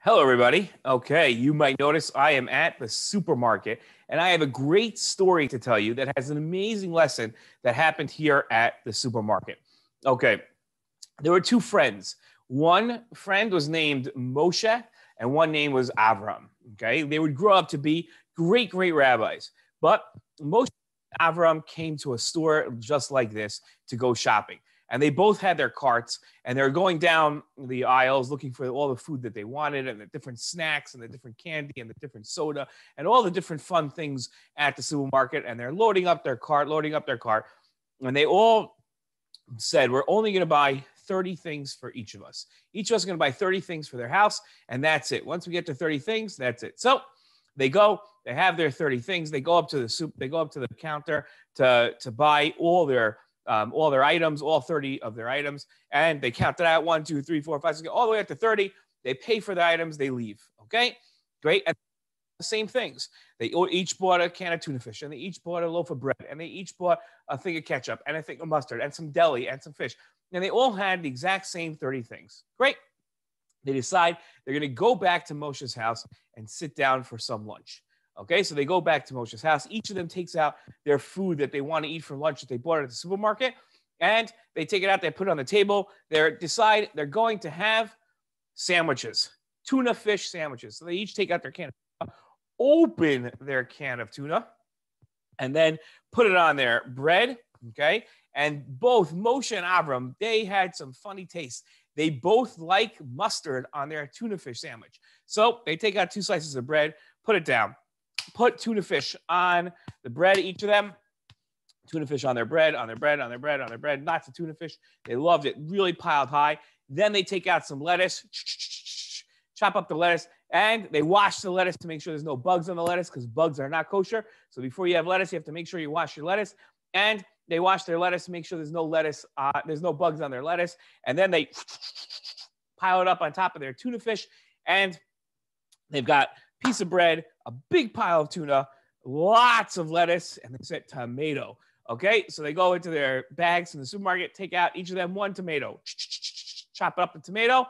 Hello, everybody. Okay, you might notice I am at the supermarket, and I have a great story to tell you that has an amazing lesson that happened here at the supermarket. Okay, there were two friends. One friend was named Moshe, and one name was Avraham. Okay, they would grow up to be great rabbis. But Moshe and Avraham came to a store just like this to go shopping. And they both had their carts, and they're going down the aisles looking for all the food that they wanted, and the different snacks, and the different candy, and the different soda, and all the different fun things at the supermarket. And they're loading up their cart. And they all said, we're only going to buy 30 things for each of us. Each of us is going to buy 30 things for their house, and that's it. Once we get to 30 things, that's it. So they go, they have their 30 things. They go up to the counter to buy all their items, all 30 of their items, and they count it out 1, 2, 3, 4, 5, 6, all the way up to 30. They pay for the items, they leave. Okay, great. And the same things. They each bought a can of tuna fish, and they each bought a loaf of bread, and they each bought a thing of ketchup, and a thing of mustard, and some deli, and some fish. And they all had the exact same 30 things. Great. They decide they're going to go back to Moshe's house and sit down for some lunch. Okay, so they go back to Moshe's house. Each of them takes out their food that they want to eat for lunch that they bought at the supermarket, and they take it out, they put it on the table. They decide they're going to have sandwiches, tuna fish sandwiches. So they each take out their can of tuna, open their can of tuna, and then put it on their bread, okay? And both Moshe and Avram, they had some funny taste. They both like mustard on their tuna fish sandwich. So they take out 2 slices of bread, put it down. Put tuna fish on the bread, each of them. Tuna fish on their bread, lots of tuna fish. They loved it, really piled high. Then they take out some lettuce, chop up the lettuce, and they wash the lettuce to make sure there's no bugs on the lettuce because bugs are not kosher. So before you have lettuce, you have to make sure you wash your lettuce. And they wash their lettuce to make sure there's no bugs on their lettuce. And then they pile it up on top of their tuna fish. And they've got a piece of bread, a big pile of tuna, lots of lettuce, and they said tomato. Okay, so they go into their bags in the supermarket, take out each of them 1 tomato, chop up the tomato,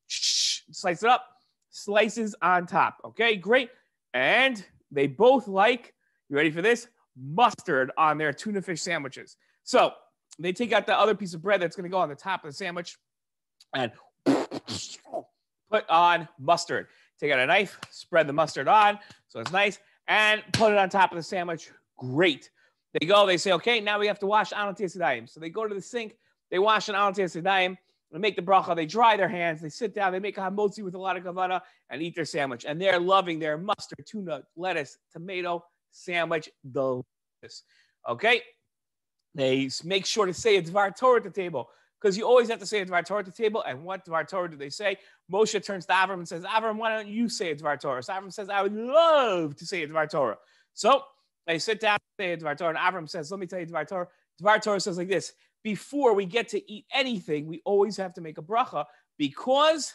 slice it up, slices on top. Okay, great. And they both like, you ready for this? Mustard on their tuna fish sandwiches. So they take out the other piece of bread that's going to go on the top of the sandwich and put on mustard. Take out a knife, spread the mustard on so it's nice, and put it on top of the sandwich. Great. They go, they say, okay, now we have to wash Anot Yesodayim. So they go to the sink, they wash an Anot Yesodayim, and make the berachah. They dry their hands, they sit down, they make a hamotzi with a lot of kavanah and eat their sandwich. And they're loving their mustard, tuna, lettuce, tomato sandwich. Delicious. Okay? They make sure to say a Dvar Torah at the table, because you always have to say a Dvar Torah at the table. And what Dvar Torah do they say? Moshe turns to Avram and says, Avram, why don't you say a Dvar Torah? So Avram says, I would love to say a Dvar Torah. So they sit down and say a Dvar Torah, and Avram says, let me tell you Dvar Torah. Dvar Torah says like this: before we get to eat anything, we always have to make a bracha, because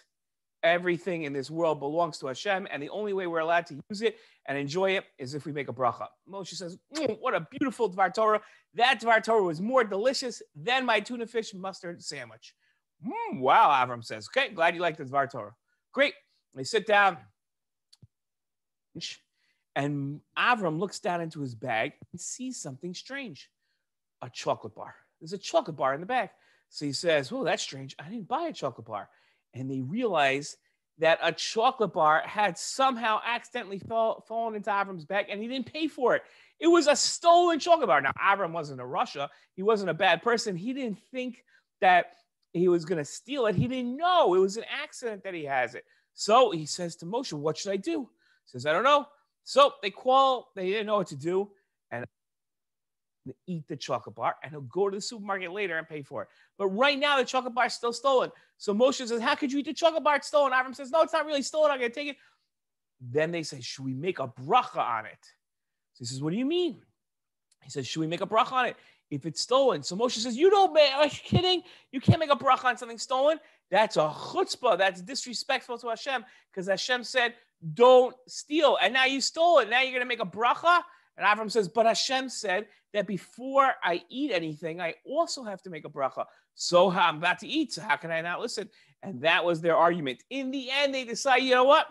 everything in this world belongs to Hashem, and the only way we're allowed to use it and enjoy it is if we make a bracha. Moshe says, what a beautiful Dvar Torah. That Dvar Torah was more delicious than my tuna fish mustard sandwich. Wow, Avram says. Okay, glad you like the Dvar Torah. Great. They sit down, and Avram looks down into his bag and sees something strange. A chocolate bar. There's a chocolate bar in the bag. So he says, well, that's strange. I didn't buy a chocolate bar. And they realize that a chocolate bar had somehow accidentally fallen into Avram's bag, and he didn't pay for it. It was a stolen chocolate bar. Now, Avram wasn't a Russia. He wasn't a bad person. He didn't think that he was going to steal it. He didn't know. It was an accident that he has it. So he says to Moshe, what should I do? He says, I don't know. So they didn't know what to do, and eat the chocolate bar, and he'll go to the supermarket later and pay for it. But right now, the chocolate bar is still stolen. So Moshe says, how could you eat the chocolate bar? It's stolen. Avram says, no, it's not really stolen. I'm going to take it. Then they say, should we make a bracha on it? So he says, what do you mean? He says, should we make a bracha on it if it's stolen? So Moshe says, are you kidding? You can't make a bracha on something stolen. That's a chutzpah. That's disrespectful to Hashem, because Hashem said, don't steal. And now you stole it. Now you're going to make a bracha? And Avram says, but Hashem said that before I eat anything, I also have to make a bracha. So I'm about to eat, so how can I not listen? And that was their argument. In the end, they decide, you know what?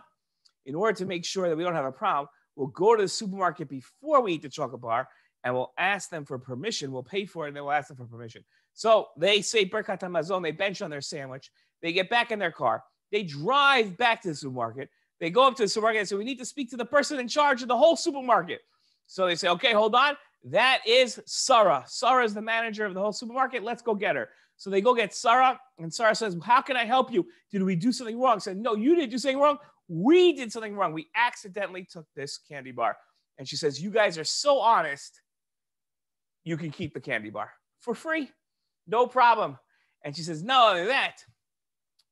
In order to make sure that we don't have a problem, we'll go to the supermarket before we eat the chocolate bar and we'll ask them for permission. We'll pay for it and then we'll ask them for permission. So they say berachah hamazon, they bench on their sandwich. They get back in their car. They drive back to the supermarket. They go up to the supermarket and say, we need to speak to the person in charge of the whole supermarket. So they say, okay, hold on. That is Sarah. Sarah is the manager of the whole supermarket. Let's go get her. So they go get Sarah, and Sarah says, how can I help you? Did we do something wrong? Said, no, you didn't do something wrong. We did something wrong. We accidentally took this candy bar. And she says, you guys are so honest. You can keep the candy bar for free. No problem. And she says, not only that,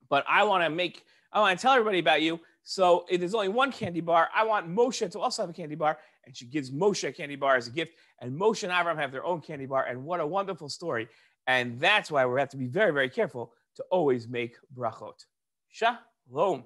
but I want to tell everybody about you. So if there's only one candy bar, I want Moshe to also have a candy bar. And she gives Moshe a candy bar as a gift. And Moshe and Avraham have their own candy bar. And what a wonderful story. And that's why we have to be very, very careful to always make berachot. Shalom.